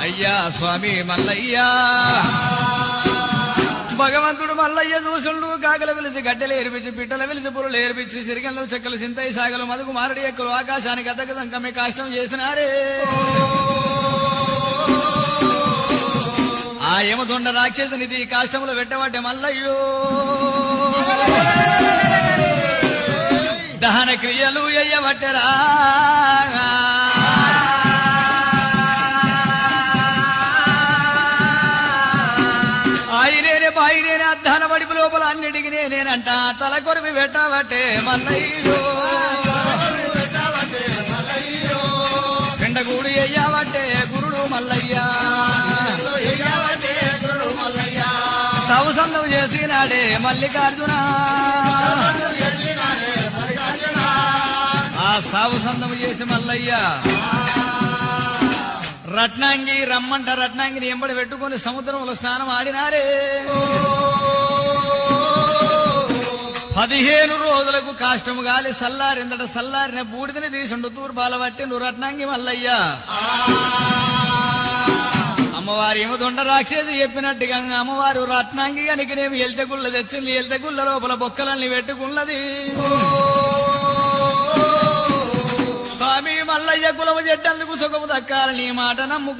అయ్యా స్వామి మల్లయ్య భగవంతుడు మల్లయ్య చూసుండు కాకలు పిలిచి గడ్డలు ఏర్పించి పిట్టలు పిలిచి పురులు ఏర్పించి సిరిగంలో చెక్కలు సింతయి సాగలు మదుగు మారడి ఎక్కలు ఆకాశానికి అద్దకదంకమే కాష్టం చేసినారే ఆ యమదొండ రాక్షసునిది కాష్టములు పెట్టబట్టే మల్లయ్యో దహన క్రియలు ఎయ్యబట్టరా ఆయనేనే బాయినేనే అద్దాన వడిపు లోపల అన్నిటికి నేనంట తల కొరివి పెట్టబట్టే మల్లయ్యో పిండగూడి అయ్యావట్టే గురుడు మల్లయ్య సౌసందం చేసినాడే మల్లికార్జున ఆ సౌసందం చేసి మల్లయ్య రత్నాంగి రమ్మంట రత్నాంగిని ఎంబడి పెట్టుకుని సముద్రంలో స్నానం ఆడినారే 15 రోజులకు కాష్టము గాలి సల్లారిందట సల్లారిన బూడిదని తీసుండు తూర్పాల పట్టి నువ్వు రత్నాంగి మల్లయ్య అమ్మవారు ఏమో దొండ రాక్షసి చెప్పినట్టుగా అమ్మవారు రత్నాంగి కనుకనేమి ఎల్తెగుళ్ళ తెచ్చింది ఎల్తెగుళ్ళ లోపల బొక్కలన్నీ పెట్టుకున్నది స్వామి మల్లయ్య కులము చెట్టందుకు సుఖము దక్కాలని మాట నమ్ము